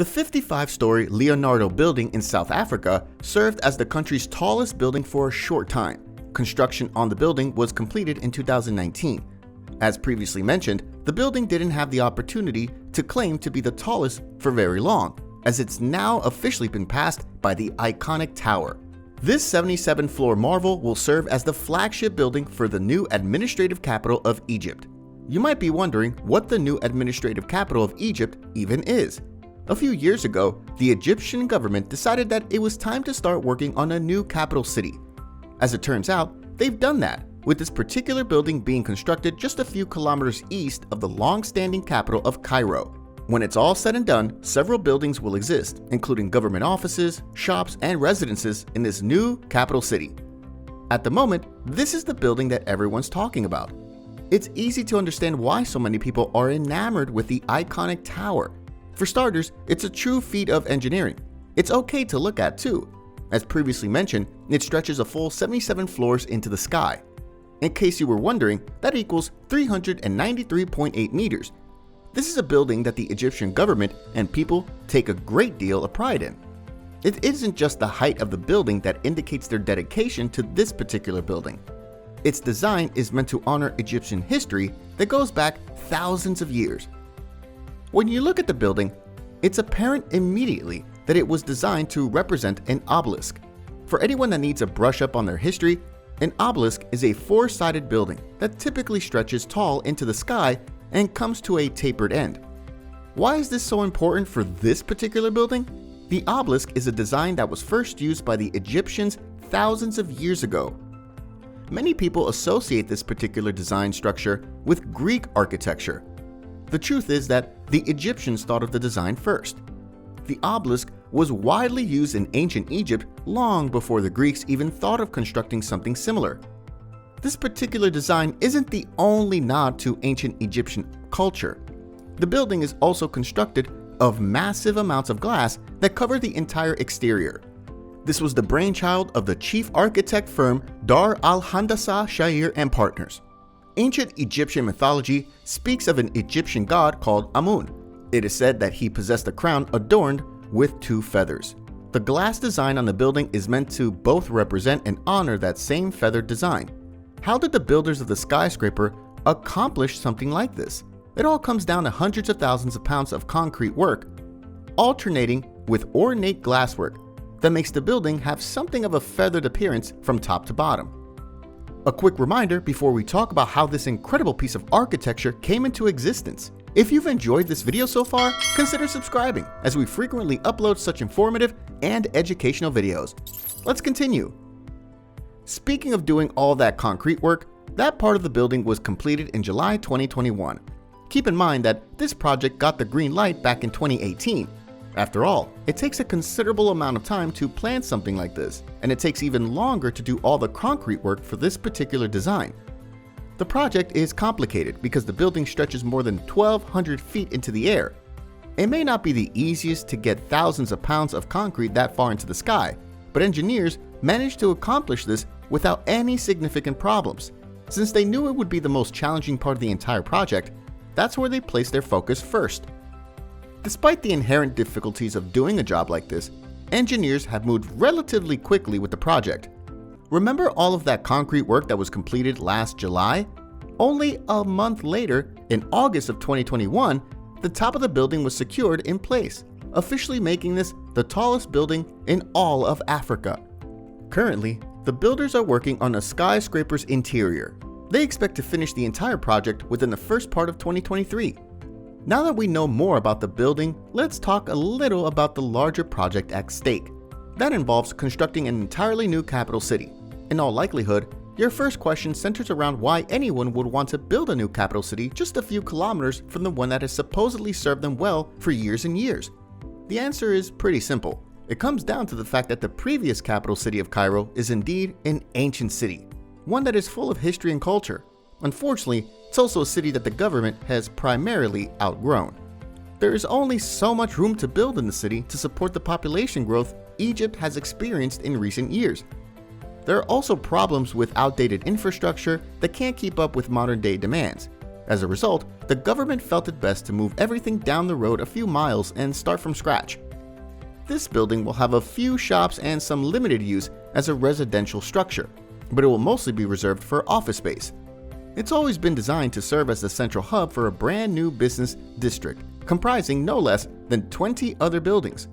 The 55-story Leonardo building in South Africa served as the country's tallest building for a short time. Construction on the building was completed in 2019. As previously mentioned, the building didn't have the opportunity to claim to be the tallest for very long, as it's now officially been passed by the iconic tower. This 77-floor marvel will serve as the flagship building for the new administrative capital of Egypt. You might be wondering what the new administrative capital of Egypt even is. A few years ago, the Egyptian government decided that it was time to start working on a new capital city. As it turns out, they've done that, with this particular building being constructed just a few kilometers east of the long-standing capital of Cairo. When it's all said and done, several buildings will exist, including government offices, shops, and residences in this new capital city. At the moment, this is the building that everyone's talking about. It's easy to understand why so many people are enamored with the iconic tower. For starters, it's a true feat of engineering. It's okay to look at too. As previously mentioned, it stretches a full 77 floors into the sky. In case you were wondering, that equals 393.8 meters. This is a building that the Egyptian government and people take a great deal of pride in. It isn't just the height of the building that indicates their dedication to this particular building. Its design is meant to honor Egyptian history that goes back thousands of years. When you look at the building, it's apparent immediately that it was designed to represent an obelisk. For anyone that needs a brush up on their history, an obelisk is a four-sided building that typically stretches tall into the sky and comes to a tapered end. Why is this so important for this particular building? The obelisk is a design that was first used by the Egyptians thousands of years ago. Many people associate this particular design structure with Greek architecture. The truth is that the Egyptians thought of the design first. The obelisk was widely used in ancient Egypt long before the Greeks even thought of constructing something similar. This particular design isn't the only nod to ancient Egyptian culture. The building is also constructed of massive amounts of glass that cover the entire exterior. This was the brainchild of the chief architect firm Dar al-Handasa Shair and Partners. Ancient Egyptian mythology speaks of an Egyptian god called Amun. It is said that he possessed a crown adorned with two feathers. The glass design on the building is meant to both represent and honor that same feathered design. How did the builders of the skyscraper accomplish something like this? It all comes down to hundreds of thousands of pounds of concrete work, alternating with ornate glasswork that makes the building have something of a feathered appearance from top to bottom. A quick reminder before we talk about how this incredible piece of architecture came into existence. If you've enjoyed this video so far, consider subscribing, as we frequently upload such informative and educational videos. Let's continue. Speaking of doing all that concrete work, that part of the building was completed in July 2021. Keep in mind that this project got the green light back in 2018. After all, it takes a considerable amount of time to plan something like this, and it takes even longer to do all the concrete work for this particular design. The project is complicated because the building stretches more than 1,200 feet into the air. It may not be the easiest to get thousands of pounds of concrete that far into the sky, but engineers managed to accomplish this without any significant problems. Since they knew it would be the most challenging part of the entire project, that's where they placed their focus first. Despite the inherent difficulties of doing a job like this, engineers have moved relatively quickly with the project. Remember all of that concrete work that was completed last July? Only a month later, in August of 2021, the top of the building was secured in place, officially making this the tallest building in all of Africa. Currently, the builders are working on a skyscraper's interior. They expect to finish the entire project within the first part of 2023. Now that we know more about the building, let's talk a little about the larger project at stake. That involves constructing an entirely new capital city. In all likelihood, your first question centers around why anyone would want to build a new capital city just a few kilometers from the one that has supposedly served them well for years and years. The answer is pretty simple. It comes down to the fact that the previous capital city of Cairo is indeed an ancient city, one that is full of history and culture. Unfortunately, it's also a city that the government has primarily outgrown. There is only so much room to build in the city to support the population growth Egypt has experienced in recent years. There are also problems with outdated infrastructure that can't keep up with modern-day demands. As a result, the government felt it best to move everything down the road a few miles and start from scratch. This building will have a few shops and some limited use as a residential structure, but it will mostly be reserved for office space. It's always been designed to serve as the central hub for a brand new business district, comprising no less than 20 other buildings.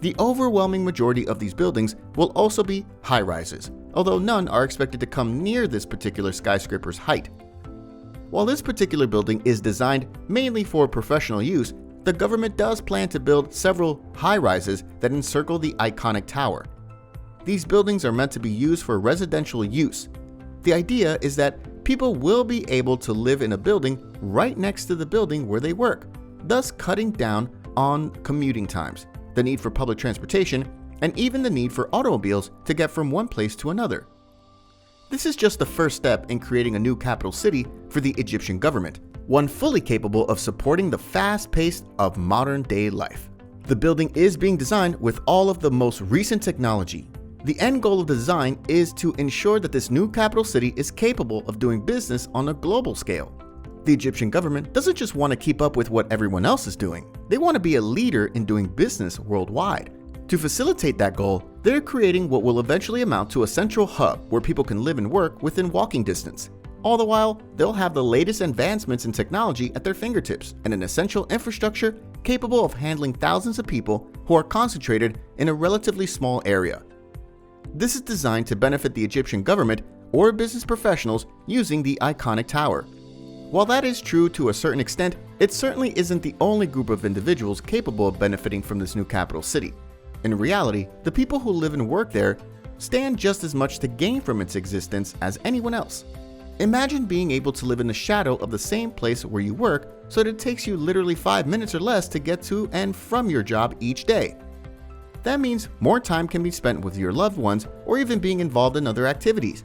The overwhelming majority of these buildings will also be high-rises, although none are expected to come near this particular skyscraper's height. While this particular building is designed mainly for professional use, the government does plan to build several high-rises that encircle the iconic tower. These buildings are meant to be used for residential use. The idea is that people will be able to live in a building right next to the building where they work, thus cutting down on commuting times, the need for public transportation, and even the need for automobiles to get from one place to another. This is just the first step in creating a new capital city for the Egyptian government, one fully capable of supporting the fast pace of modern-day life. The building is being designed with all of the most recent technology. The end goal of the design is to ensure that this new capital city is capable of doing business on a global scale. The Egyptian government doesn't just want to keep up with what everyone else is doing. They want to be a leader in doing business worldwide. To facilitate that goal, they're creating what will eventually amount to a central hub where people can live and work within walking distance. All the while, they'll have the latest advancements in technology at their fingertips and an essential infrastructure capable of handling thousands of people who are concentrated in a relatively small area. This is designed to benefit the Egyptian government or business professionals using the iconic tower. While that is true to a certain extent, it certainly isn't the only group of individuals capable of benefiting from this new capital city. In reality, the people who live and work there stand just as much to gain from its existence as anyone else. Imagine being able to live in the shadow of the same place where you work so that it takes you literally 5 minutes or less to get to and from your job each day. That means more time can be spent with your loved ones or even being involved in other activities.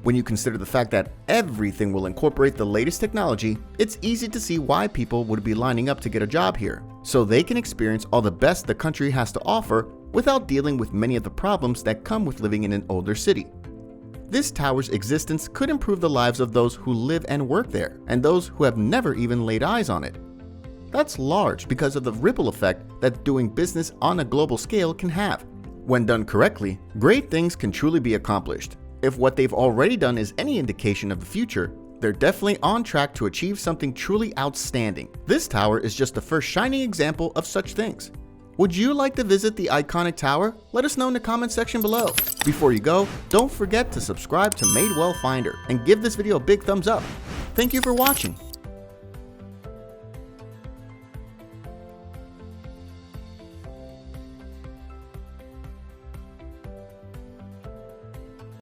When you consider the fact that everything will incorporate the latest technology, it's easy to see why people would be lining up to get a job here, so they can experience all the best the country has to offer without dealing with many of the problems that come with living in an older city. This tower's existence could improve the lives of those who live and work there, and those who have never even laid eyes on it. That's large because of the ripple effect that doing business on a global scale can have. When done correctly, great things can truly be accomplished. If what they've already done is any indication of the future, they're definitely on track to achieve something truly outstanding. This tower is just the first shining example of such things. Would you like to visit the iconic tower? Let us know in the comment section below. Before you go, don't forget to subscribe to Madewell Finder and give this video a big thumbs up. Thank you for watching.